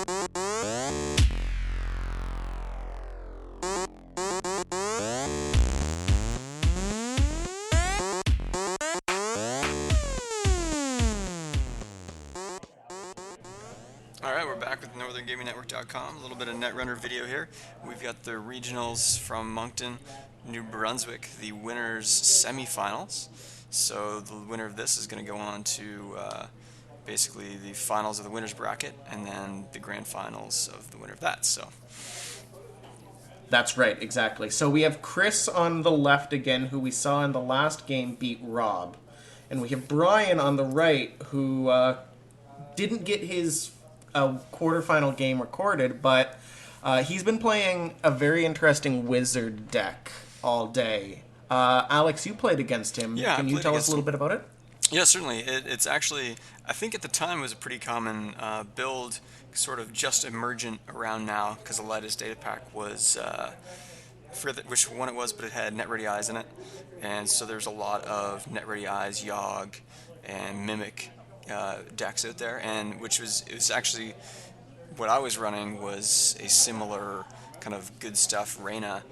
Alright, we're back with NorthernGamingNetwork.com. A little bit of Netrunner video here. We've got the regionals from Moncton, New Brunswick, the winners semifinals. So the winner of this is going to go on to basically the finals of the winners bracket, and then the grand finals of the winner of that. So That's right, exactly. So we have Chris on the left again, who we saw in the last game beat Rob. And we have Brian on the right, who didn't get his quarterfinal game recorded, but he's been playing a very interesting Whizzard deck all day. Alex, you played against him. Yeah, Can you tell us a little bit about it? yeah, certainly. It's actually, I think at the time it was a pretty common build, sort of just emergent around now, because the lightest data pack was, I forget which one it was, but it had Net-Ready Eyes in it. And so there's a lot of Net-Ready Eyes, Yogg, and Mimic decks out there, and it was actually, what I was running was a similar kind of good stuff Reyna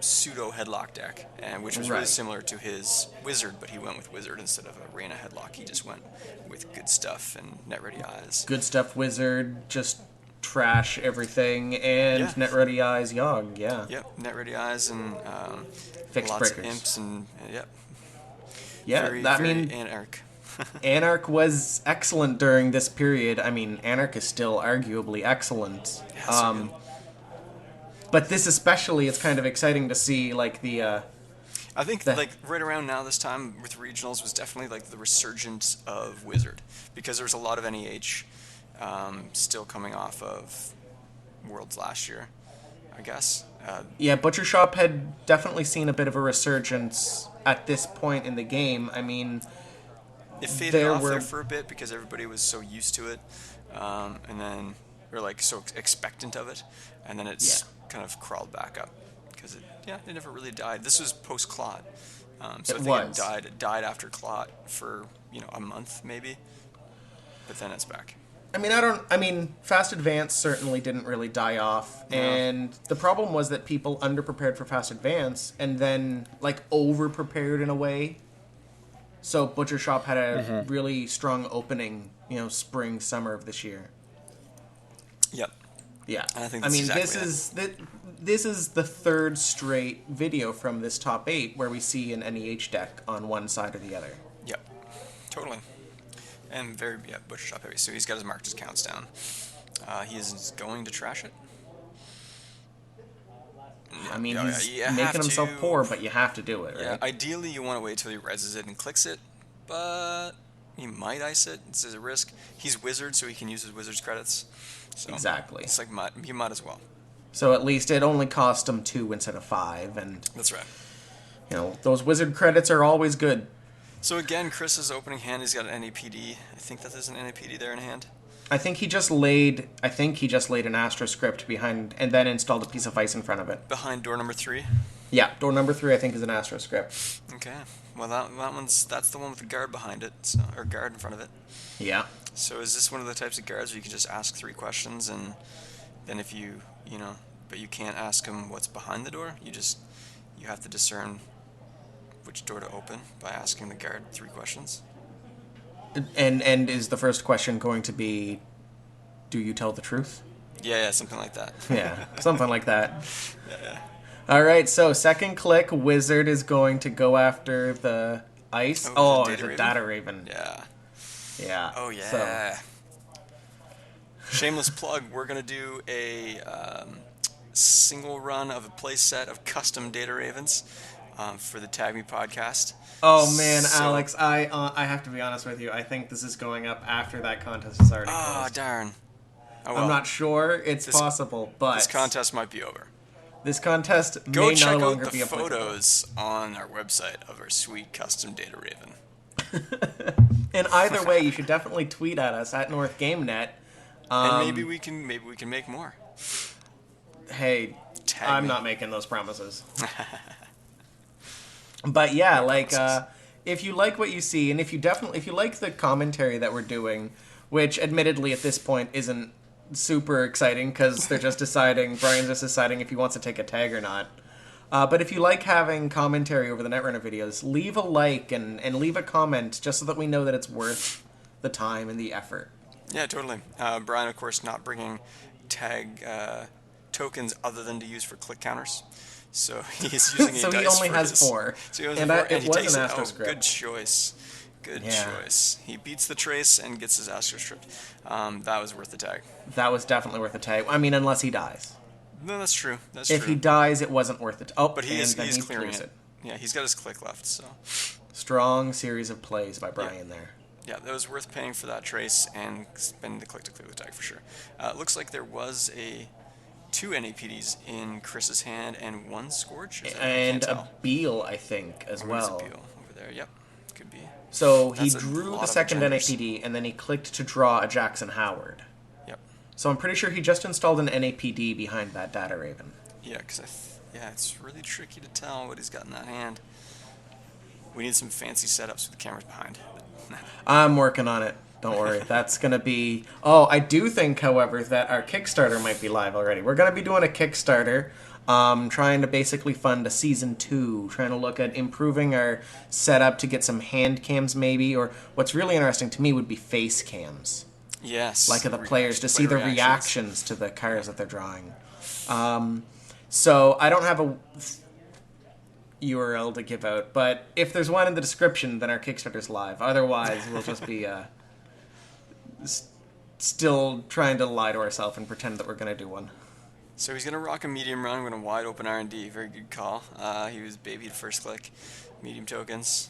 pseudo headlock deck, and which was really similar to his Whizzard, but he went with Whizzard instead of a Reyna headlock. He just went with good stuff and Net-Ready Eyes. Good stuff Whizzard, just trash everything, and Net-Ready Eyes Yogg, yeah. Yep, Net-Ready Eyes and Fixed lots breakers. of imps and yep. Yeah, very Anarch. Anarch was excellent during this period. I mean, Anarch is still arguably excellent. Yeah, so good. But this especially, it's kind of exciting to see, like, I think like right around now this time with regionals was definitely like the resurgence of Whizzard, because there was a lot of NEH still coming off of Worlds last year, I guess. Yeah, Butcher Shop had definitely seen a bit of a resurgence at this point in the game. I mean, it faded off there for a bit because everybody was so used to it, and then or like so expectant of it, and then it's kind of crawled back up because it never really died. This was post Clot, so I think it died after Clot for a month maybe, but then it's back. I mean, Fast Advance certainly didn't really die off, and the problem was that people underprepared for Fast Advance and then like over-prepared in a way. So Butcher Shop had a really strong opening, spring, summer of this year. Yep. Yeah. I think this is the third straight video from this top 8 where we see an NEH deck on one side or the other. Yep. Totally. And Butcher Shop heavy. So he's got his marked his counts down. He is going to trash it. I mean, he's making himself poor, but you have to do it, right? Yeah, ideally you want to wait till he reses it and clicks it, but he might ice it. This is a risk. He's Whizzard, so he can use his Wizard's credits. So exactly. It's like you might as well. So at least it only cost him 2 instead of 5, and that's right. Those Wizard credits are always good. So again, Chris's opening hand, he's got an NAPD. I think that there's an NAPD there in hand. I think he just laid an Astro script behind, and then installed a piece of ice in front of it. Behind door number 3? Yeah, door number 3 I think is an Astro script. Okay. Well, that's the one with the guard behind it, or guard in front of it. Yeah. So is this one of the types of guards where you can just ask 3 questions, and then if but you can't ask him what's behind the door? You have to discern which door to open by asking the guard 3 questions? And is the first question going to be, do you tell the truth? Yeah, something like that. Yeah, something like that. Yeah. All right, so second click, Whizzard is going to go after the ice. It's a Data Raven. Yeah. Yeah. Oh, yeah. So. Shameless plug, we're going to do a single run of a play set of custom Data Ravens for the Tag Me podcast. Oh man, Alex, I have to be honest with you. I think this is going up after that contest is already closed. Oh, darn. Oh, well. I'm not sure. It's possible, but this contest might be over. This contest may no longer be applicable. Go check out the photos on our website of our sweet custom Data Raven. And either way, you should definitely tweet at us at NorthGameNet. And maybe we can make more. Hey, I'm not making those promises. But yeah, if you like what you see, and if you like the commentary that we're doing, which admittedly at this point isn't super exciting because they're just deciding, Brian's just deciding if he wants to take a tag or not. But if you like having commentary over the Netrunner videos, leave a like and leave a comment just so that we know that it's worth the time and the effort. Yeah, totally. Brian, of course, not bringing tag tokens other than to use for click counters. So he's using So a he dice only for has his, 4. So he has And a 4, it and he was takes an it. Astro Oh, script. good choice. Good Yeah. choice. He beats the trace and gets his Astro stripped. That was worth the tag. That was definitely worth a tag. I mean, unless he dies. No, that's true. That's If he true. dies, it wasn't worth it. Oh, But and then he's he clearing clears it. it. Yeah, he's got his click left, so... Strong series of plays by Brian there. Yeah, that was worth paying for that trace and spending the click to clear the tag for sure. Looks like there was 2 NAPDs in Chris's hand and 1 Scorch. And a Beal, I think, as well. There's a Beal over there. Yep, could be. So he That's a drew lot the of second agendas. NAPD, and then he clicked to draw a Jackson Howard. Yep. So I'm pretty sure he just installed an NAPD behind that Data Raven. Yeah, because it's really tricky to tell what he's got in that hand. We need some fancy setups with the cameras behind. I'm working on it. Don't worry. That's going to be... Oh, I do think, however, that our Kickstarter might be live already. We're going to be doing a Kickstarter, trying to basically fund a Season 2, trying to look at improving our setup to get some hand cams maybe, or what's really interesting to me would be face cams. Yes. Like of the players, to see player the reactions to the cards that they're drawing. So I don't have a URL to give out, but if there's one in the description, then our Kickstarter's live. Otherwise, we'll just be still trying to lie to ourselves and pretend that we're going to do one. So he's going to rock a medium run with a wide open R&D. Very good call. He was babied first click, medium tokens,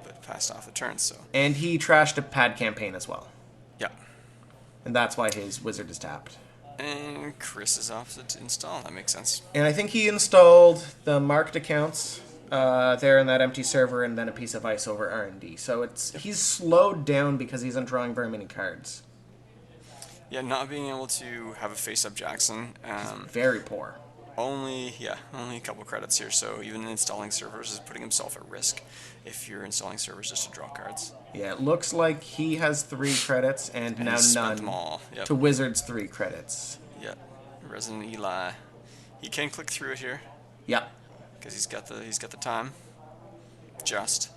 but passed off the turn. So And he trashed a pad campaign as well. yeah. And that's why his Whizzard is tapped. And Chris is opposite to install. That makes sense. And I think he installed the marked accounts there in that empty server, and then a piece of ice over R&D. So he's slowed down because he isn't drawing very many cards. Yeah, not being able to have a face-up Jackson. Very poor. Only a couple credits here. So even installing servers is putting himself at risk if you're installing servers just to draw cards. Yeah, it looks like he has 3 credits and now he's spent none them all. Yep. to Whizzard's 3 credits. Yep. Resident Eli. He can click through it here Yeah. because he's got the time. Just.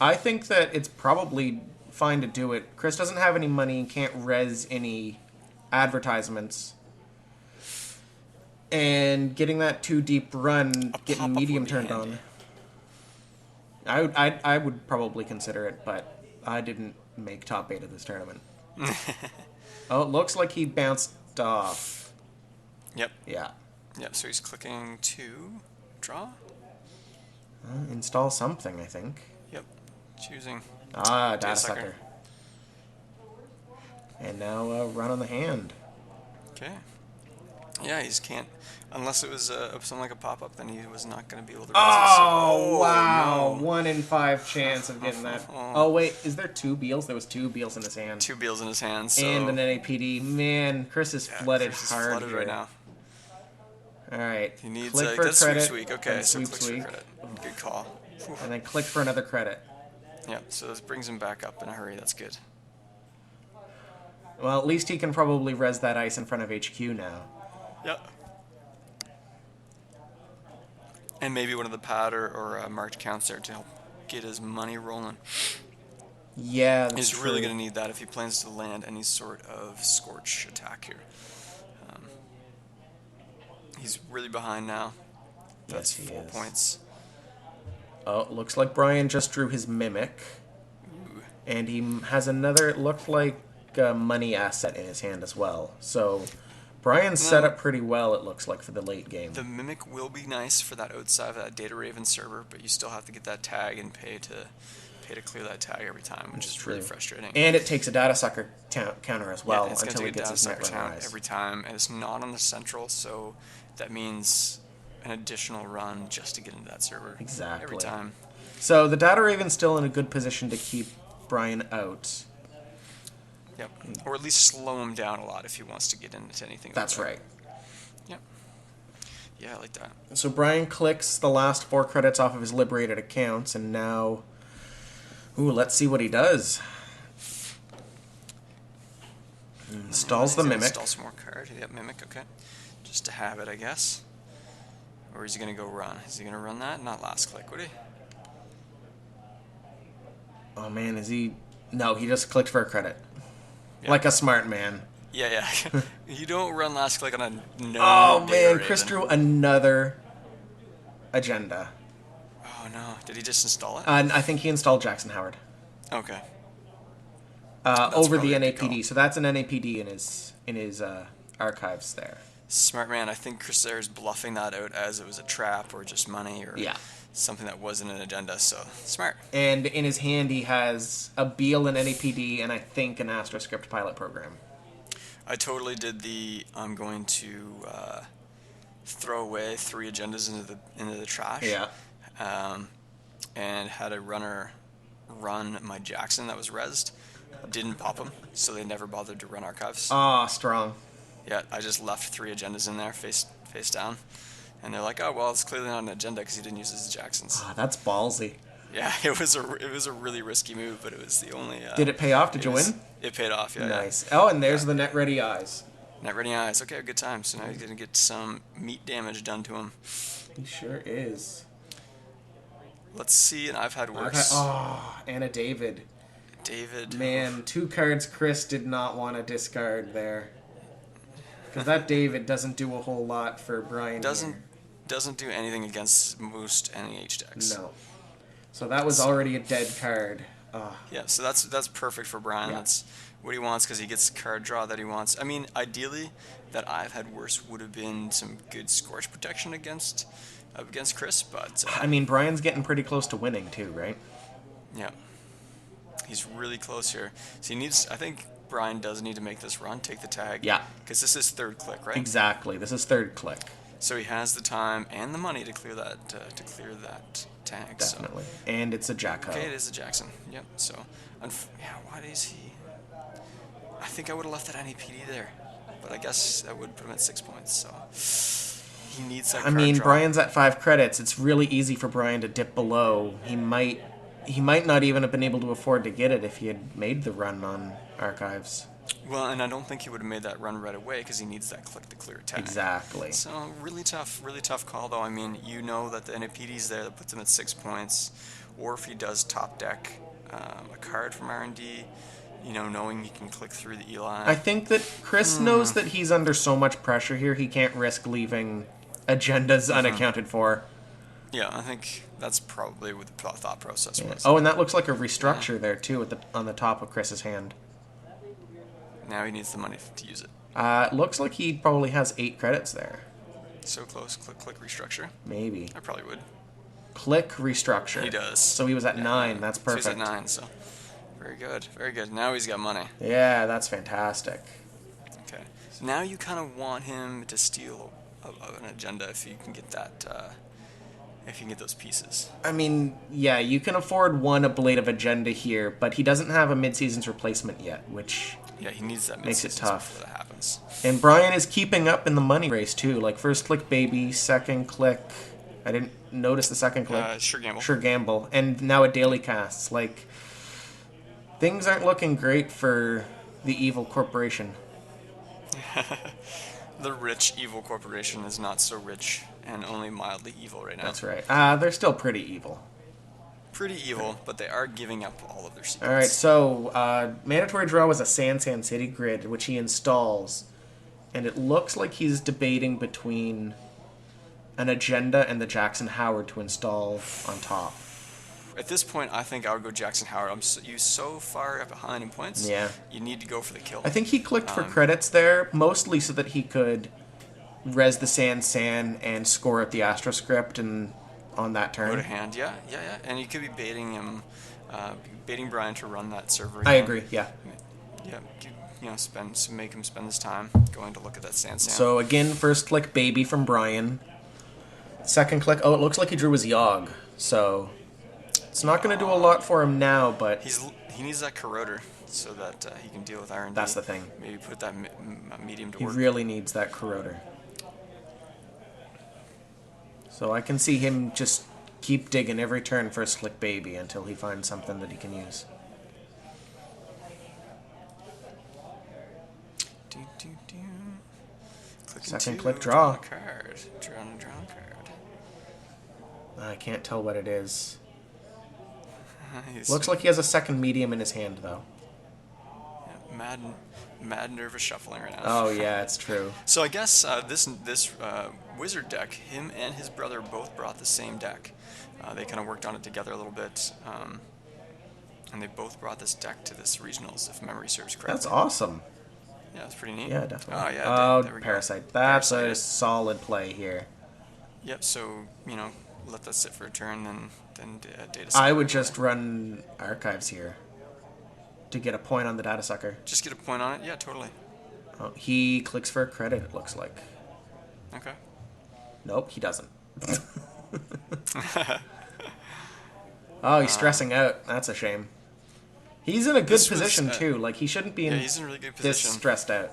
I think that it's probably fine to do it. Chris doesn't have any money and can't res any advertisements. And getting that 2 deep run, getting medium turned on. I would probably consider it, but I didn't make top 8 of this tournament. Oh, it looks like he bounced off. Yep. Yeah. Yep. So he's clicking to draw. Install something, I think. Yep. Choosing. Data sucker. And now run on the hand. Okay. Yeah, he can't. Unless it was something like a pop-up, then he was not going to be able to. Oh, Oh wow. no. 1 in 5 chance of getting that. Oh, wait. Is there 2 Beals? There was 2 Beals in his hand. 2 Beals in his hand. So And an NAPD. Man, Chris is flooded Chris is hard flooded here. right now. All right. He needs click for a that's credit. sweep. Okay, then so sweep, clicks for sweep. credit. Good call. Whew. And then click for another credit. Yeah, so this brings him back up in a hurry. That's good. Well, at least he can probably res that ice in front of HQ now. Yep. And maybe one of the pad or marked counts there to help get his money rolling. Yeah, that's He's true. really going to need that if he plans to land any sort of Scorch attack here. He's really behind now. That's Yes, he 4 is. points. Oh, looks like Brian just drew his Mimic. Ooh. And he has another, it looked like a money asset in his hand as well. So Brian's set up pretty well, it looks like, for the late game. The Mimic will be nice for that outside of that Data Raven server, but you still have to get that tag and pay to clear that tag every time, which is really frustrating. And it takes a data sucker counter as well it's until he going to gets take a his data sucker Netrunner count eyes. every time, and it's not on the central, so that means an additional run just to get into that server. Exactly. Every time. So the Data Raven's still in a good position to keep Brian out. Yep. Or at least slow him down a lot if he wants to get into anything. That's like that. right. Yep. Yeah, I like that. So Brian clicks the last 4 credits off of his liberated accounts, and now... Ooh, let's see what he does. Installs He's the gonna Mimic. install some more cards. Yeah, Mimic, okay. Just to have it, I guess. Or is he going to go run? Is he going to run that? Not last click, would he? Oh man, is he... No, he just clicked for a credit. Yeah. Like a smart man. Yeah. You don't run last click on a Oh known man, Data Chris Raven. drew another agenda. Oh no, did he just install it? And I think he installed Jackson Howard. Okay. Over the probably a good call. NAPD. So that's an NAPD in his archives there. Smart man. I think Chris there is bluffing that out as it was a trap or just money or Yeah. something that wasn't an agenda. So smart. And in his hand, he has a Beal and NAPD, and I think an AstroScript pilot program. I totally did I'm going to throw away 3 agendas into the trash. Yeah. And had a runner run my Jackson that was rezzed. Didn't pop them, so they never bothered to run archives. Ah, strong. Yeah, I just left 3 agendas in there, face down, and they're like, "Oh well, it's clearly not an agenda because he didn't use his Jacksons." Ah, that's ballsy. Yeah, it was a really risky move, but it was the only. Did it pay off? Did you win? It paid off. Yeah. Nice. Oh, and there's the net ready eyes. Net ready eyes. Okay, good time. So now he's gonna get some meat damage done to him. He sure is. Let's see, and I've had worse. Anna David. David. Man, 2 cards Chris did not want to discard there. Because that David doesn't do a whole lot for Brian here. Doesn't do anything against most NEH decks. No. So that was already a dead card. Yeah, so that's perfect for Brian. Yeah. That's what he wants because he gets the card draw that he wants. I mean, ideally, that I've had worse would have been some good Scorch protection against Chris, but I mean, Brian's getting pretty close to winning too, right? yeah, he's really close here. So I think Brian does need to make this run, take the tag. Yeah. Because this is 3rd click, right? Exactly. This is 3rd click. So he has the time and the money to clear that tag. Definitely. So. And it's a Jack Okay, it is a Jackson. Yep. So, why is he? I think I would have left that NAPD there, but I guess that would put him at 6 points. So he needs that. I mean, draw. Brian's at 5 credits. It's really easy for Brian to dip below. He might not even have been able to afford to get it if he had made the run on archives. Well, and I don't think he would have made that run right away because he needs that click to clear a tag. Exactly. So really tough call though. I mean, you know that the NAPD's there that puts him at 6 points, or if he does top deck a card from R&D, knowing he can click through the Eli. I think that Chris knows that he's under so much pressure here, he can't risk leaving agendas unaccounted for. Yeah, I think that's probably what the thought process was. Oh, and that looks like a restructure there too on the top of Chris's hand. Now he needs the money to use it. Looks like he probably has 8 credits there. So close. Click restructure. Maybe. I probably would. Click restructure. He does. So he was at 9. That's perfect. So he's at 9. So very good. Now he's got money. Yeah, that's fantastic. Okay. So now you kind of want him to steal an agenda if you can get that. If you can get those pieces. I mean, yeah, you can afford one ablative agenda here, but he doesn't have a mid-season's replacement yet, which he needs that makes it tough. Before that happens. And Brian is keeping up in the money race too. Like first click baby, second click. I didn't notice the second click. Sure gamble. And now a daily casts. Like things aren't looking great for the evil corporation. The rich evil corporation is not so rich and only mildly evil right now. That's right. They're still pretty evil. Pretty evil, but they are giving up all of their secrets. All right, so mandatory draw was a San City grid, which he installs, and it looks like he's debating between an agenda and the Jackson Howard to install on top. At this point, I think I would go Jackson Howard. You're so far behind in points. Yeah. You need to go for the kill. I think he clicked for credits there, mostly so that he could res the San and score at the AstroScript and on that turn. Go to hand, yeah. And you could be baiting him, baiting Brian to run that server. I agree, yeah. Yeah, make him spend his time going to look at that San. So again, first click baby from Brian. Second click, it looks like he drew his Yogg. So it's not going to do a lot for him now, but he needs that corroder so that he can deal with R&D. That's the thing. Maybe put that medium to He work. really needs that corroder. So I can see him just keep digging every turn for a Slick Baby until he finds something that he can use. Clicking Second two, click draw draw. a card. Draw a card. I can't tell what it is. He's Looks like he has a second medium in his hand, though. mad nervous shuffling right now. Oh, yeah, it's true. So I guess this Whizzard deck, him and his brother both brought the same deck. They kind of worked on it together a little bit, and they both brought this deck to this regionals, if memory serves correctly. That's awesome. Yeah, it's pretty neat. Yeah, definitely. Oh yeah. There we Parasite. go. That's Parasite. a solid play here. Yep. So let that sit for a turn, then data. I would just run Archives here to get a point on the Data Sucker. Just get a point on it. Yeah, totally. Oh, he clicks for a credit, it looks like. Okay. Nope, he doesn't. Oh, he's stressing out. That's a shame. He's in a good position, too. Like, he shouldn't be in he's in a really good this position. stressed out.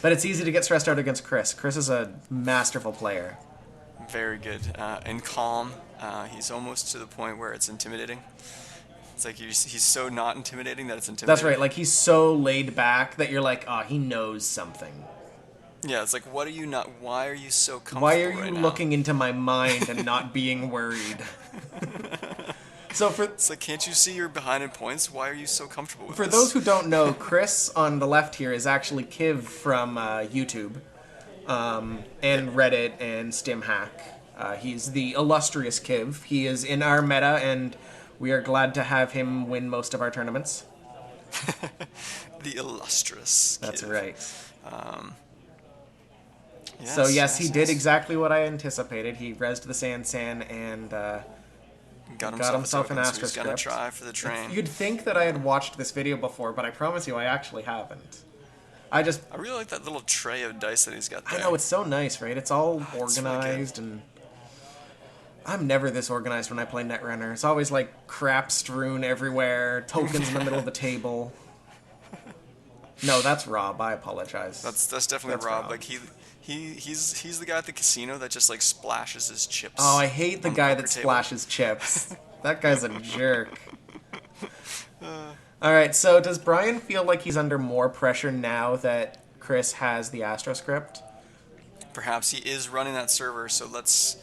But it's easy to get stressed out against Chris. Chris is a masterful player. Very good. And calm. He's almost to the point where it's intimidating. It's like he's so not intimidating that it's intimidating. That's right. Like, he's so laid back that you're like, oh, he knows something. Yeah, it's like, what are you not? Why are you so comfortable? Why are you right now? looking into my mind and not being worried? It's like, can't you see you're behind in points? Why are you so comfortable with For this? those who don't know, Chris on the left here is actually Kiv from YouTube and Reddit and StimHack. He's the illustrious Kiv. He is in our meta, and we are glad to have him win most of our tournaments. The illustrious. That's kid. right. Yes, So yes, he yes, did yes. exactly what I anticipated. He rezzed the San and Got himself a an token, so Astra he's gonna script. try for the train. You'd think that I had watched this video before, but I promise you I actually haven't. I really like that little tray of dice that he's got there. I know, it's so nice, right? It's all It's really organized, and I'm never this organized when I play Netrunner. It's always like crap strewn everywhere, tokens in the middle of the table. No, that's Rob. I apologize. That's definitely That's Rob. Rob. Like he's the guy at the casino that just like splashes his chips. Oh, I hate the on guy poker that table. splashes chips. That guy's a jerk. All right, so does Brian feel like he's under more pressure now that Chris has the Astro script? Perhaps he is running that server, so let's.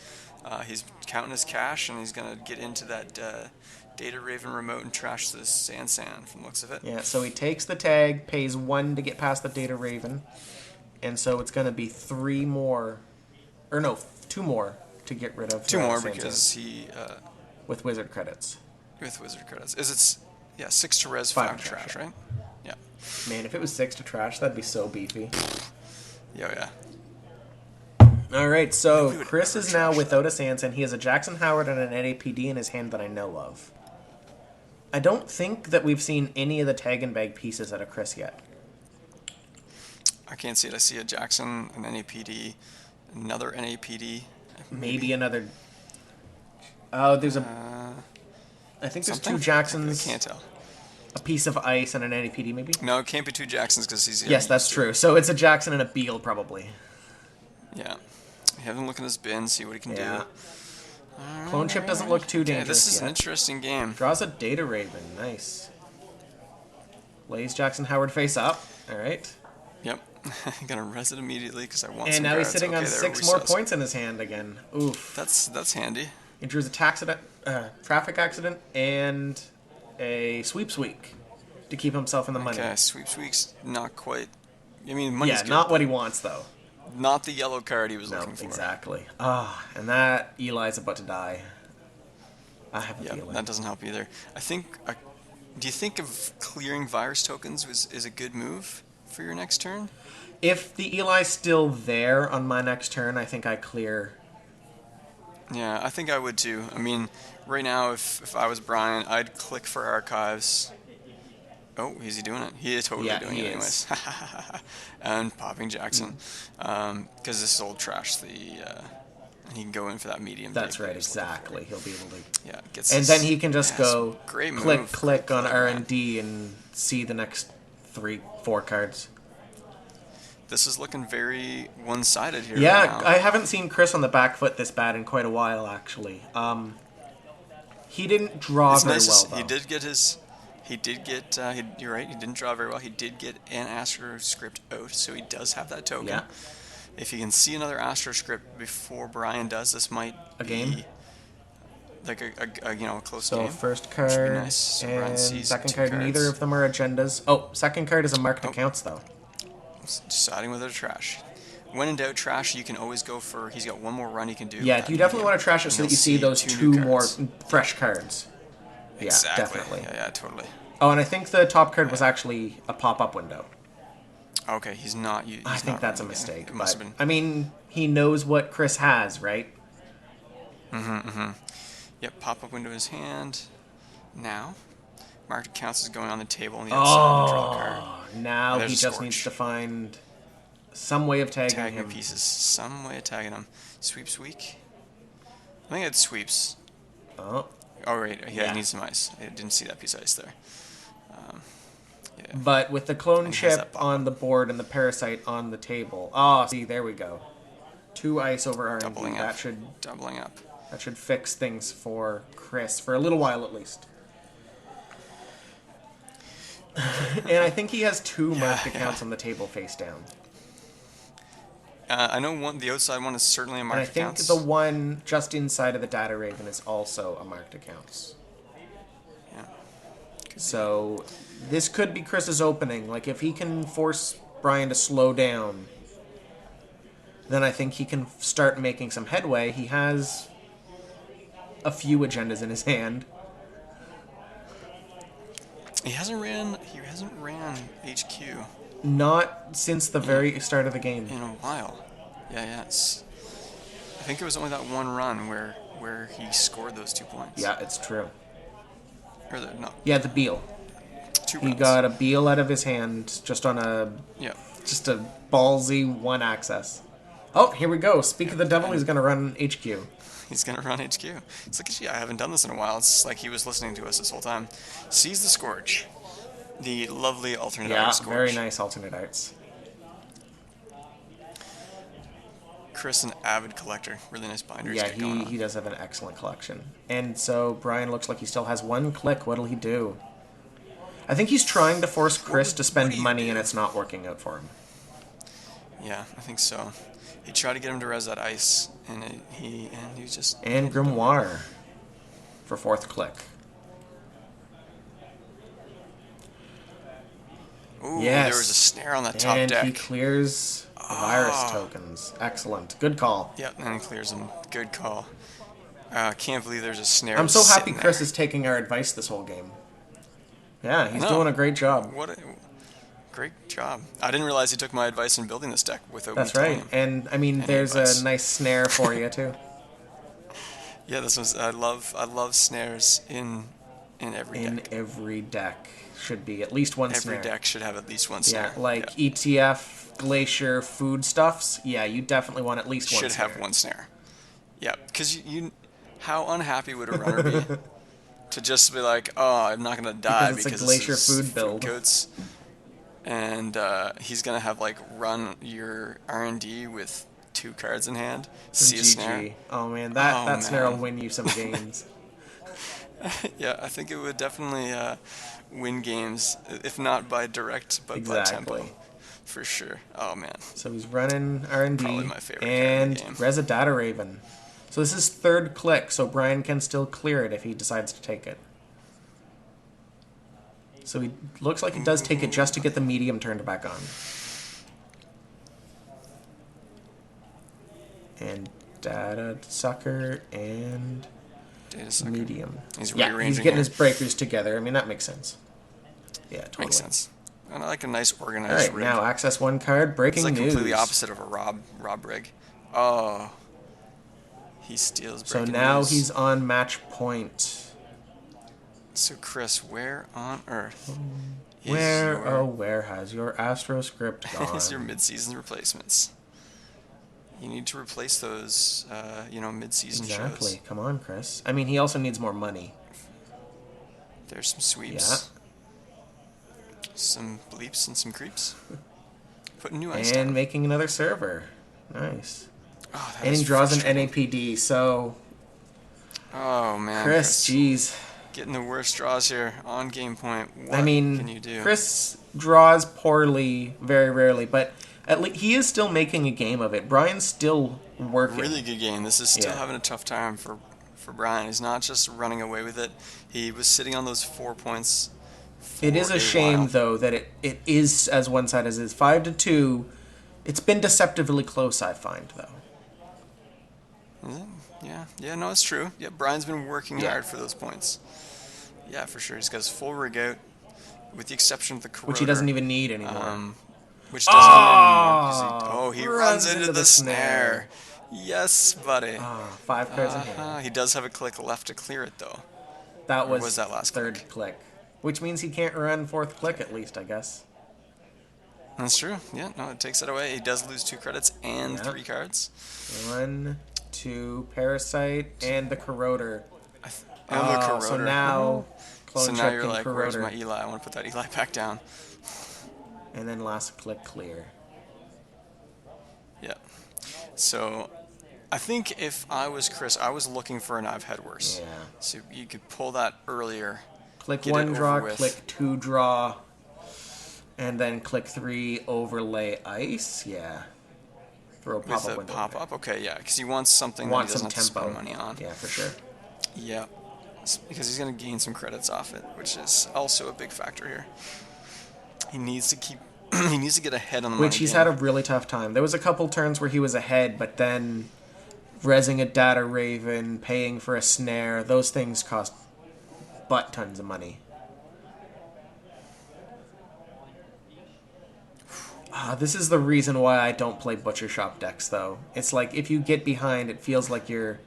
He's counting his cash, and he's gonna get into that Data Raven remote and trash this San from the looks of it. Yeah, so he takes the tag, pays 1 to get past the Data Raven, and so it's going to be 3 more, or no, 2 more to get rid of. 2 more San because he with Whizzard credits. with Whizzard credits. It's 6 to res, 5 5 to to trash, trash, right? Yeah. Man, if it was 6 to trash, that'd be so beefy. Yeah. All right, so Nobody would Chris ever is now trash without a Sansan. He has a Jackson Howard and an NAPD in his hand that I know of. I don't think that we've seen any of the tag and bag pieces out of Chris yet. I can't see it. I see a Jackson, an NAPD, another NAPD. Maybe another. Oh, there's a. I think there's Something? 2 Jacksons, I can't tell. a piece of ice, and an NAPD maybe. No, it can't be 2 Jacksons because he's. Yes, that's true. So it's a Jackson and a Beal probably. Yeah. Have him look in his bin, see what he can Yeah. do. Clone chip doesn't look too Okay, dangerous this is yet. an interesting game. Draws a Data Raven. Nice. Lays Jackson Howard face up. All right. Yep. I'm gonna res it immediately because I want And some now he's cards. sitting Okay, on there 6 we more says. points in his hand again. Oof. That's handy. He drews a traffic accident and a sweep to keep himself in the money. Okay, sweeps not quite. I mean, money's Yeah, good. not what he wants though. Not the yellow card he was No, looking for. exactly. And that Eli's about to die. I have a Yeah, feeling. that doesn't help either. I think. Do you think of clearing virus tokens is a good move for your next turn? If the Eli's still there on my next turn, I think I clear. Yeah, I think I would too. I mean, right now, if I was Brian, I'd click for archives. Oh, is he doing it? He is totally Yeah, doing he it anyways. And popping Jackson. Because this is old trash. He can go in for that medium. That's dig right, that he's looking exactly. He'll be able to. for. Yeah, gets And his- then he can just yes, go great click, move. click on Great R plan. and D and see the next 3, 4 cards. this is looking very one-sided here right Yeah, now. I haven't seen Chris on the back foot this bad in quite a while, actually. He didn't draw It's very nice to well, see, he though. did get his. He did get. You're right. He didn't draw very well. He did get an Astro script out, so he does have that token. Yeah, If he can see another Astro script before Brian does, this might a game. be like a close So game, first which would be card nice. So Brian and sees second two card. Neither cards. of them are agendas. Oh, second card is a marked Oh, accounts, though. deciding whether to trash. When in doubt, trash. You can always go for. He's got one more run he can do. Yeah, That you definitely medium, want to trash it and so he'll that you see those two new two more cards. fresh cards. Yeah, Exactly. definitely. Yeah, totally. Oh, and I think the top card was Yeah. actually a pop-up window. Okay, he's not. He's I think not that's a running again. mistake, It must but have been. I mean, he knows what Chris has, right? Yep, pop up window in his hand. Now, marked accounts is going on the table on the outside to draw a card. Now And there's he a just needs Scorch. to find some way of tagging Tagging him. pieces, some way of tagging him. Sweeps weak. I think it's sweeps. Oh, Oh right, yeah, Yeah. he needs some ice. I didn't see that piece of ice there. Yeah, but with the clone and he has chip that on the board and the parasite on the table. Oh, see, there we go. 2 ice over R&D. doubling up. That Doubling up. should fix things for Chris for a little while at least. And I think he has 2 marked accounts on the table face down. I know the outside one is certainly a And I marked think accounts. the one just inside of the data raven is also a marked accounts. Yeah. So this could be Chris's opening. Like if he can force Brian to slow down, then I think he can start making some headway. He has a few agendas in his hand. He hasn't ran HQ Not since the very start of the game. in a while. Yeah. I think it was only that one run where he scored those 2 points. Yeah, it's true. Or no, Yeah, the Beal. 2 He runs. got a Beal out of his hand just on a Yeah. ballsy one access. Oh, here we go. Speak of the devil, he's gonna run HQ. He's gonna run HQ. It's like, gee, I haven't done this in a while. It's like he was listening to us this whole time. Sees the Scorch, the lovely alternate Yeah, art Scorch. very nice alternate arts. Chris, an avid collector, really nice binders. Yeah, going on. he does have an excellent collection. And so Brian looks like he still has 1 click. What'll he do? I think he's trying to force Chris to what spend do you money, do? and it's not working out for him. Yeah, I think so. He tried to get him to res that ice, and he just And Grimoire for 4th click. Ooh, Yes. there was a snare on that top And deck. he clears the virus Ah. tokens. Excellent. Good call. Yep, and he clears them. Good call. Can't believe there's a snare. I'm so happy sitting Chris there. is taking our advice this whole game. Yeah, he's No. doing a great job. What a great job. I didn't realize he took my advice in building this deck without That's me telling right. him. And I mean, Any there's advice? a nice snare for you too. Yeah, this was I love snares in every In deck. every deck should be at least one Every snare. deck should have at least one Yeah, snare. like ETF, Glacier, foodstuffs. Yeah, you definitely want at least one should snare. have one snare. Yeah, because how unhappy would a runner be to just be like, oh, I'm not gonna die Because it's a because Glacier this is food build. goats, and he's gonna have like run your R&D with 2 cards in hand, see a snare. GG. Oh man, that Oh, snare will man. win you some games. Yeah, I think it would definitely win games, if not by direct, but by Exactly. tempo, for sure. Oh man, So he's running R&D Probably my favorite card in and the game. Reza Data Raven. So this is 3rd click, so Brian can still clear it if he decides to take it. So he looks like he does take it just to get the medium turned back on. And Data Sucker and data sucker. medium. He's Yeah, rearranging he's getting here. his breakers together. I mean, that makes sense. Yeah, totally. Makes sense. And I like a nice All organized right, rig. now access 1 card. Breaking It's like news. completely opposite of a Rob rig. Oh, he steals. So breaking now news. he's on match point. So Chris, where on earth is Where has your Astro script gone? is your mid-season replacements? You need to replace those, mid-season Exactly. shows. Come on, Chris. I mean, he also needs more money. There's some sweeps, some bleeps, and some creeps. putting new ice And down. making another server. Nice. Oh, that And is he draws an frustrating. NAPD, so... Oh man, Chris, Chris, jeez. getting the worst draws here on game point. I What can mean, you do? Chris draws poorly very rarely, but at least he is still making a game of it. Brian's still Really working. good game. This is still Yeah. having a tough time for Brian. He's not just running away with it. He was sitting on those 4 points It for is a a shame, while. though, that it is as one side as it is 5-2. It's been deceptively close, I find, though. Is it? Yeah, yeah, no, it's true. Yeah, Brian's been working Yeah. hard for those points. Yeah, for sure. He's got his full rig out, with the exception of the Which he corroder, doesn't even need anymore. um, which doesn't need anymore because Oh, he runs runs into into the the snare. snare. Yes, buddy. Ah, 5 cards in hand. He does have a click left to clear it though. That Or was was that last third click? click. Which means he can't run fourth click at least, I guess. That's true. Yeah, no, it takes it away. He does lose 2 credits and Yeah. 3 cards. 1, 2, Parasite, and the Corroder. And the Oh, so corroder. now So Clone now Trip you're can like, where's my Corroder. Eli? I want to put that Eli back down. And then last click clear. Yeah. So I think if I was Chris, I was looking for an I've had worse. Yeah. So you could pull that earlier. Click Get it 1 over draw, with. click 2 draw, and then click 3 overlay ice. Yeah. Throw a With pop-up a window. pop-up? Okay, yeah, because he wants something Want that he some doesn't have to tempo. spend money on. Yeah, for sure. Yeah. Because he's going to gain some credits off it, which is also a big factor here. He needs to keep... he needs to get ahead on the Which money he's game. had a really tough time. There was a couple turns where he was ahead, but then rezzing a Data Raven, paying for a snare, those things cost butt tons of money. This is the reason why I don't play Butcher Shop decks, though. It's like, if you get behind, it feels like you're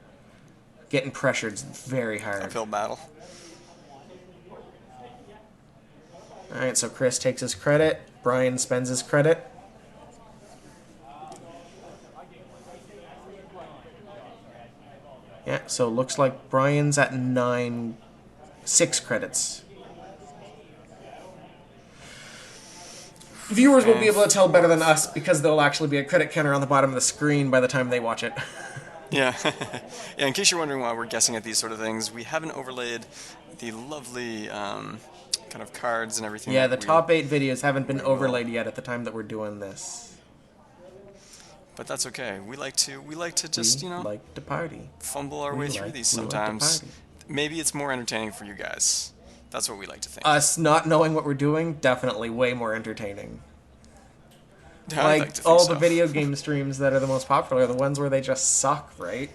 getting pressured very hard. Uphill battle. Alright, so Chris takes his credit. Brian spends his credit. Yeah, so it looks like Brian's at 6 credits. Viewers will be able to tell better than us because there'll actually be a credit counter on the bottom of the screen by the time they watch it. Yeah. Yeah, in case you're wondering why we're guessing at these sort of things, we haven't overlaid the lovely kind of cards and everything. Yeah, that the we- top 8 videos haven't been we will. overlaid yet at the time that we're doing this. But that's okay. We like to just, We like to party. fumble our we way through like- these we like to sometimes. party. Maybe it's more entertaining for you guys. That's what we like to think. Us not knowing what we're doing, definitely way more entertaining. I Like, like to think all so. the video game streams that are the most popular are the ones where they just suck, right?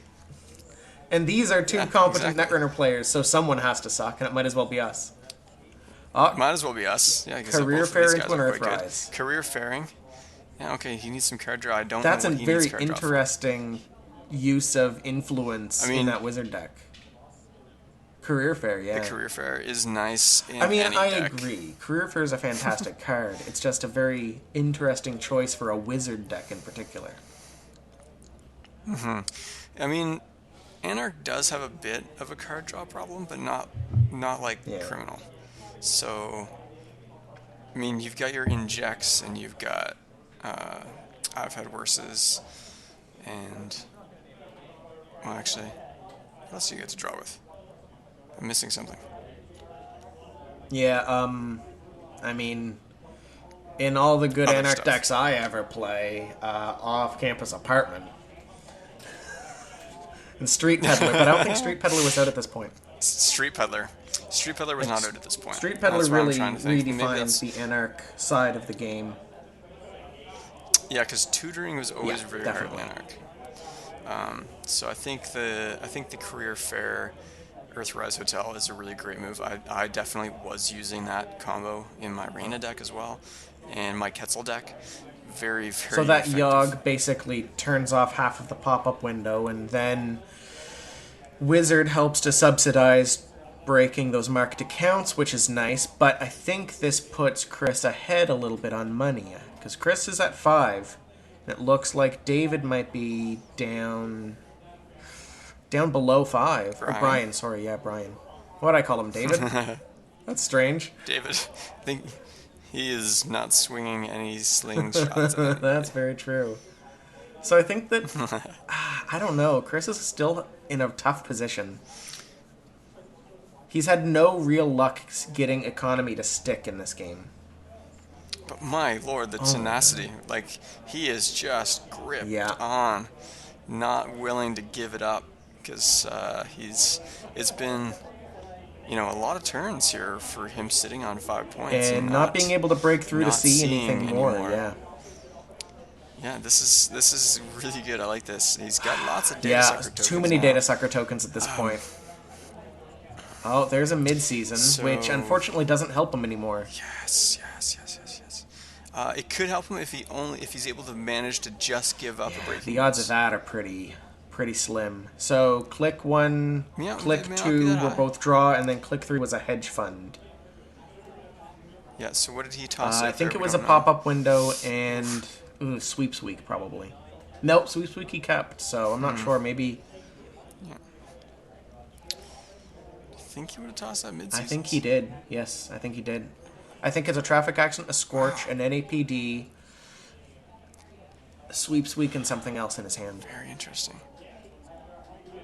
And these are two Yeah, competent exactly. Netrunner players, so someone has to suck, and it might as well be us. Oh, Might as well be us. Yeah, because Career both of these fair guys into an are quite good. Earthrise. Career fairing. Yeah, okay. He needs some card draw. I don't that's know a what he very needs card draw for. interesting use of influence I mean- in that Whizzard deck. Career fair, yeah. The career fair is nice in I mean, any I deck. agree. Career Fair is a fantastic card. It's just a very interesting choice for a Wizard deck in particular. I mean, Anarch does have a bit of a card draw problem, but not like Yeah. Criminal. So, I mean, you've got your injects and you've got I've had worses, and well, actually, what else do you get to draw with? I'm missing something. Yeah, I mean, in all the good Other Anarch stuff. decks I ever play, off-campus apartment. And Street Peddler, but I don't think Street Peddler was out at this point. Street Peddler. Street Peddler was not out at this point. Street Peddler That's what I'm really trying to think. Maybe redefines that's- the Anarch side of the game. Yeah, because tutoring was always Yeah, very definitely. hard in Anarch. So I think the career fair Earthrise Hotel is a really great move. I definitely was using that combo in my Reina deck as well, and my Quetzal deck. Very, very So that effective. Yogg basically turns off half of the pop-up window, and then Whizzard helps to subsidize breaking those marked accounts, which is nice, but I think this puts Chris ahead a little bit on money, because Chris is at 5, and it looks like David might be down below 5. Or Brian. Brian, sorry, yeah, Brian. What'd I call him, David? That's strange. David, I think He is not swinging any slingshots at That's anybody. very true. So I think that I don't know. Chris is still in a tough position. He's had no real luck getting economy to stick in this game. But my lord, the Oh my god. tenacity. Like, he is just gripped Yeah. on, not willing to give it up. Because it's been, a lot of turns here for him sitting on 5 points and And not being able to break through to not see anything seeing more. anymore. Yeah. Yeah, this is really good. I like this. He's got lots of data Yeah. sucker Too tokens many data now. sucker tokens at this Um, point. Oh, there's a mid-season, which so unfortunately doesn't help him anymore. yes. It could help him if he's able to manage to just give up a Yeah, breaking the odds of news. that are pretty slim. So click 1, Yeah, it click may not be 2 that were high. both draw, and then click 3 was a hedge fund. Yeah. So what did he toss I out there? think it We was a don't know. pop-up window Oof. and sweeps week probably. Nope, sweeps week he kept. So I'm not sure. Maybe Yeah. I think he would have tossed that mid I think he seasons. did. Yes, I think he did. I think it's a traffic accident, a scorch, Wow. an NAPD, sweeps week, and something else in his hand. Very interesting.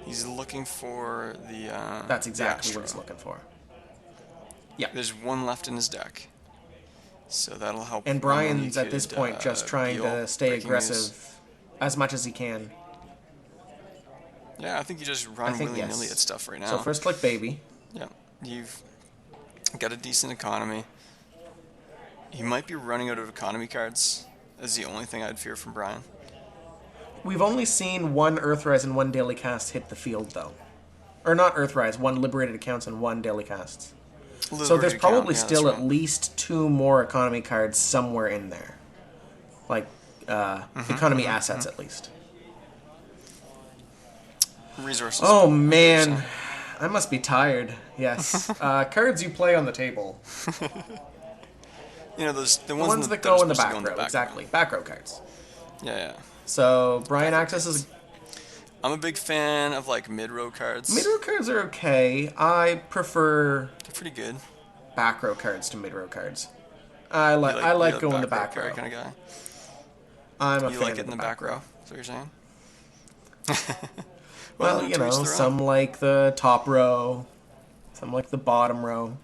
He's looking for That's the exactly what Astro. he's looking for. Yeah. There's one left in his deck, so that'll help And when you Brian's at this could point just trying deal to stay breaking news. aggressive as much as he can. Yeah, I think you just I run think willy nilly at yes. stuff right So now. first click baby. Yeah, you've got a decent economy. He might be running out of economy cards. Is the only thing I'd fear from Brian. We've only seen one Earthrise and one Daily Cast hit the field though. Or not Earthrise, one Liberated Accounts and one Daily Casts. So there's Liberated account, probably yeah, that's still at right. least 2 more economy cards somewhere in there. Like, economy assets at least. Resources, Oh I get what you're man, saying. I must be tired. Yes. Cards you play on the table. Those the The ones ones that that are go in the supposed to go back in the row, background. exactly. Back row cards. Yeah. So Brian Back row accesses cards. I'm a big fan of like mid row mid cards. row cards are okay. I prefer They're pretty good. back row cards to mid row cards. You I like you like like going the back row back card row. kind of guy. I'm a You fan like it of in the the back back row. row. Is what you're saying? Well, To each their own. some like the top row, some like the bottom row.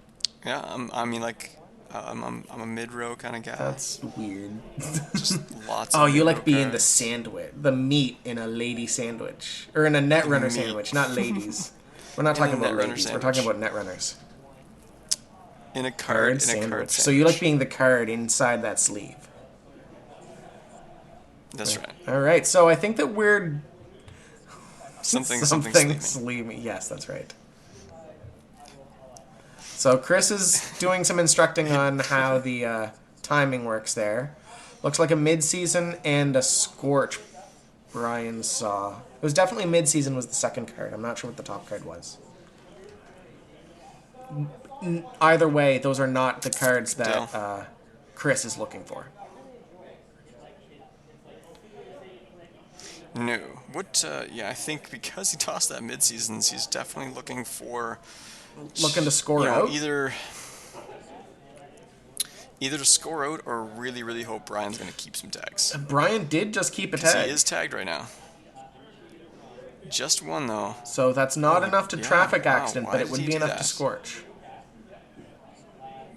Yeah, I mean like I'm a mid row kind of guy. That's weird. Just lots Oh, of you mid row like being the cards. sandwich, the meat in a lady sandwich, or in a The netrunner meat sandwich, not ladies. We're not in the talking about Netrunner ladies. We're talking sandwich. about netrunners. In a card Sandwich. So you like sandwich. being the card inside that sleeve. That's right. All right. So I think that we're Something something sleeving. sleeving. Yes, that's right. So Chris is doing some instructing on how the timing works there. Looks like a mid-season and a scorch. Brian saw. It was definitely mid-season was the second card. I'm not sure what the top card was. Either way, those are not the cards Good deal. that Chris is looking for. No. What? Yeah, I think because he tossed that mid seasons, he's definitely looking for Looking to score out. either to score out or really hope Brian's going to keep some tags Brian did just keep a because he tag. is tagged right now. Just one though. So that's not Oh, enough to yeah, traffic wow, accident, why but it did would he be do enough to that? scorch.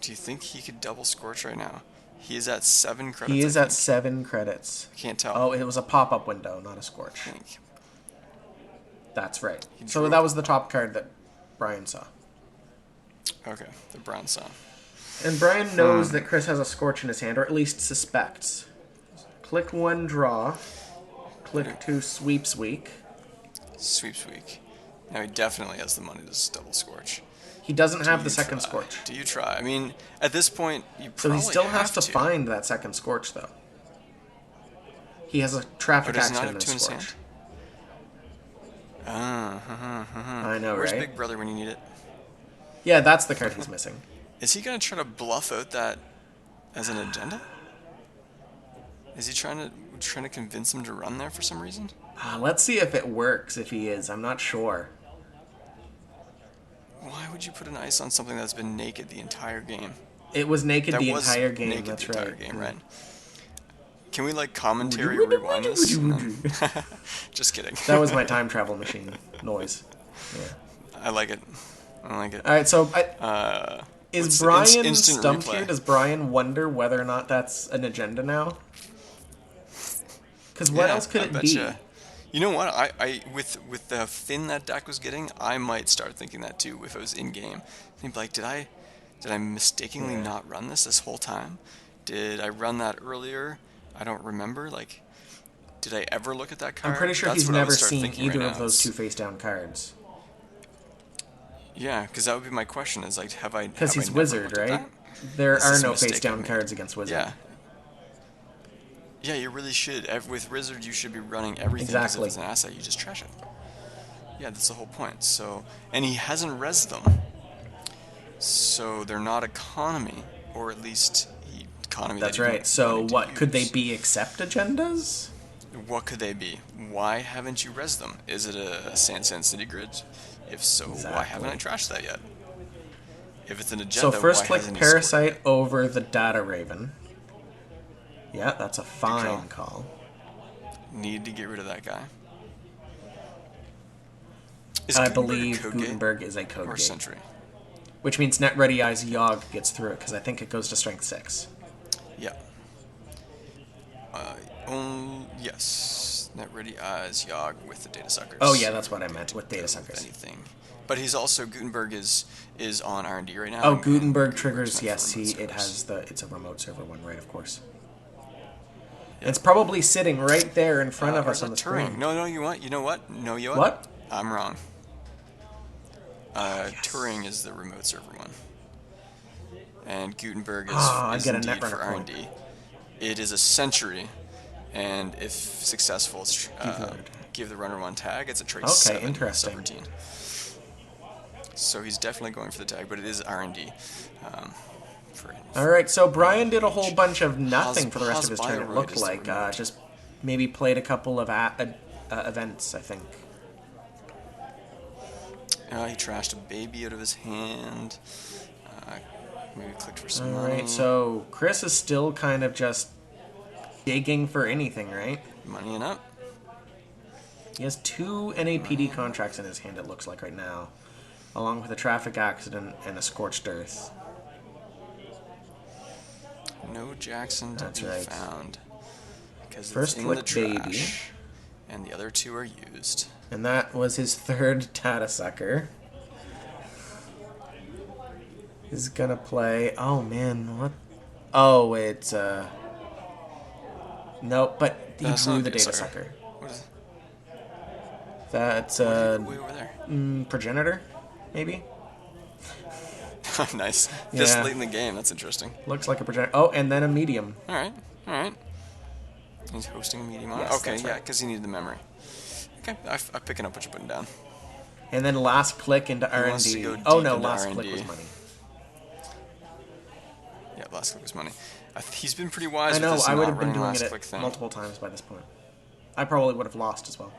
Do you think he could double scorch right now? He is at 7 credits. He is I at think. 7 credits. I can't tell. Oh, it was a pop-up window, not a I scorch. think. That's right. He So drew that a was the pop-up. top card that Brian saw. Okay, the brown sun. And Brian knows that Chris has a scorch in his hand, or at least suspects. Click 1, draw. Click 2, sweeps week. Sweeps week. Now he definitely has the money to double scorch. He doesn't have Do the you second try? scorch. Do you try? I mean, at this point, you So probably he still has have to find that second scorch, though. He has a Or traffic does he not accident have in two in his his scorch. hand? I know, Where's right? Big Brother when you need it? Yeah, that's the card he's missing. Is he gonna try to bluff out that as an agenda? Is he trying to convince him to run there for some reason? Let's see if it works, if he is. I'm not sure. Why would you put an ice on something that's been naked the entire game? It was naked That the was entire game. naked That's the entire right. game, Yeah. right? Can we like commentary rewind this? And then... Just kidding. That was my time travel machine noise. Yeah. I like it. I like it. All right. So is What's the Brian instant stumped replay? here? Does Brian wonder whether or not that's an agenda now? Because what Yeah, else could I it be? betcha. You know what? I with the thin that deck was getting, I might start thinking that too if it was in game. I'd be like, did I mistakenly Yeah. not run this whole time? Did I run that earlier? I don't remember. Like, did I ever look at that I'm card? pretty sure That's he's what I would never start seen thinking right either now. of those two face down cards. Yeah, because that would be my question. Is like, Because he's never Whizzard, looked at right? that? There Is are this a no mistake face down I made? cards against Whizzard. Yeah. Yeah, you really should. With Whizzard, you should be running everything. Because Exactly. if it's an asset, you just trash it. Yeah, that's the whole point. So, and he hasn't res them, so they're not economy, or at least economy. That's that he right. So wanted to what could they use. be? Accept agendas? What could they be? Why haven't you res them? Is it a Sand City Grid? If so, why haven't I trashed that yet? If it's an agenda, So first why click hasn't he scored Parasite it? over the Data Raven. Yeah, that's a call. fine call. Need to get rid of that guy. Is I Gutenberg a believe code gate Gutenberg is a code or gate. Sentry? Which means Net Ready Eyes Yogg gets through it, because I think it goes to Strength 6. Yeah. Yes. Net Ready Eyes Yogg with the Data Suckers. Oh yeah, that's what I meant, with Data With Suckers. anything. But he's also, Gutenberg is on R&D right now. Oh, and Gutenberg Gutenberg's triggers, meant yes, for remote servers. it's a remote server one, right, of course. Yeah. It's probably sitting right there in front of Or us is on that the Turing? screen. No, you know what? What? I'm wrong. Yes. Turing is the remote server one. And Gutenberg I is get a indeed Netrunner for point. R&D. It is a century, and if successful, give the runner one tag. It's a trace 7 interesting. subroutine. So he's definitely going for the tag, but it is R&D. All right, so Brian did a whole bunch of nothing for the rest of his turn. It Bioroid looked is the like remote. just maybe played a couple of events, I think. He trashed a baby out of his hand. Maybe clicked for some All money. right, so Chris is still kind of just digging for anything, right? Money and up. He has 2 NAPD contracts in his hand, it looks like right now, along with a traffic accident and a scorched earth. No Jackson to That's be right. found. Because First it's in the click baby. trash. And the other 2 are used. And that was his 3rd data sucker. He's gonna play. Oh man, what? Oh, it's nope. But he That's drew not the good, data sorry. sucker. What is it? That's Way over there. progenitor, maybe. Nice. This Yeah. late in the game, that's interesting. Looks like a progenitor. Oh, and then a medium. Alright. He's hosting a medium on it. Yes, Okay, that's yeah, right. because he needed the memory. Okay, I'm picking up what you're putting down. And then last click into wants to R&D. go Oh deep no, into last R&D. click was money. Yeah, last click was money. He's been pretty wise I know. with this I would not have been running doing last it click thing. multiple times by this point. I probably would have lost as well.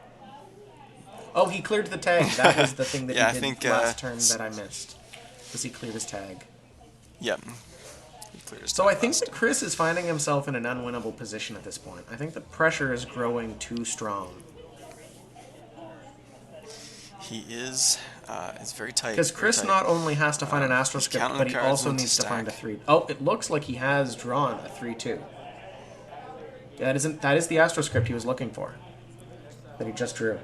Oh, he cleared the tag. That was the thing that Yeah, I he did think, last turn that I missed. Because he cleared his tag. Yep. He cleared his So tag I think last. that Chris is finding himself in an unwinnable position at this point. I think the pressure is growing too strong. He is. It's very tight. Because very Chris tight. not only has to find an Astro he's script, counting but he cards also into needs to find a stack. 3. Oh, it looks like he has drawn a 3-2. Yeah, that is the Astro script he was looking for. That he just drew.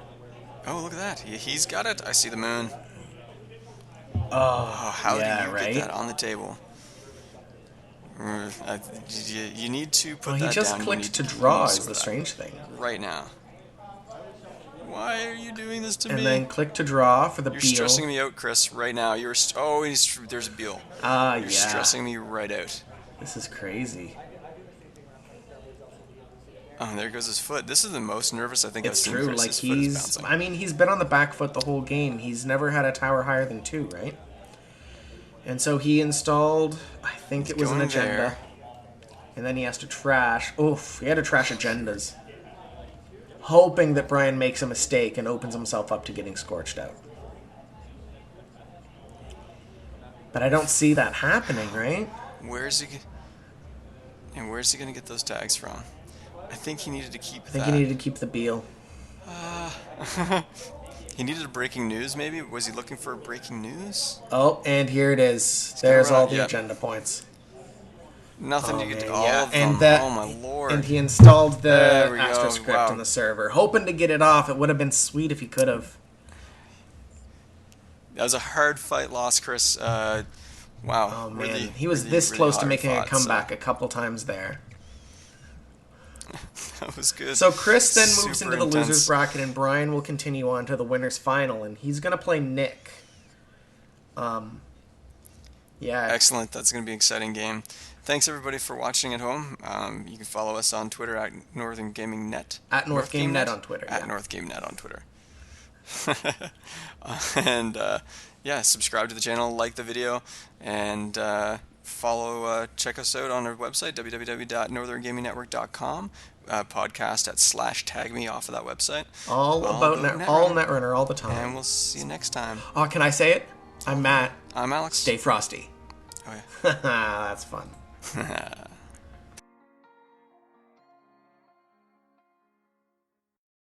Oh, look at that. He's got it. I see the moon. Oh, How yeah, do you right? get that on the table? You need to put Well, he that just down. You clicked need to to draw please is the with that strange thing. right now. Why are you doing this to me? And then click to draw for the You're Beal. stressing me out, Chris, right now. There's a Beal. Ah, You're yeah. stressing me right out. This is crazy. Oh, there goes his foot. This is the most nervous I think I've It's seen true. Chris. Like His foot is bouncing. I mean, he's been on the back foot the whole game. He's never had a tower higher than 2, right? And so he installed, I think it was an going agenda. there. And then he has to trash. Oof, he had to trash agendas. Hoping that Brian makes a mistake and opens himself up to getting scorched out. But I don't see that happening, right? Where's he? And where's he gonna get those tags from? I think he needed to keep I think he that. needed to keep the Beal. He needed a breaking news, maybe? Was he looking for breaking news? Oh, and here it is. He's gonna There's run all out. the Yep. agenda points. Nothing Oh you could do. man, All yeah, of and them. that, Oh my and lord. he installed There the we Astra go. script Wow. in the server, hoping to get it off. It would have been sweet if he could have. That was a hard fight loss, Chris. Wow. Oh Really, man, he was really, this really close to hard making a fought. So comeback a couple times there. that was good. So Chris then moves Super into the losers intense. bracket, and Brian will continue on to the winners final, and he's gonna play Nick. Yeah, Excellent. That's going to be an exciting game. Thanks everybody for watching at home. You can follow us on Twitter at Northern Gaming Net. at North NorthGameNet Game Net? on Twitter. At Yeah. North Game Net on Twitter. And yeah, subscribe to the channel, like the video, and check us out on our website, www.northerngamingnetwork.com. Podcast at /tagme off of that website. All about Netrunner. all Netrunner all the And time. we'll see you next time. Oh, can I say it? I'm Matt. I'm Alex. Stay frosty. Oh, That's fun. yeah.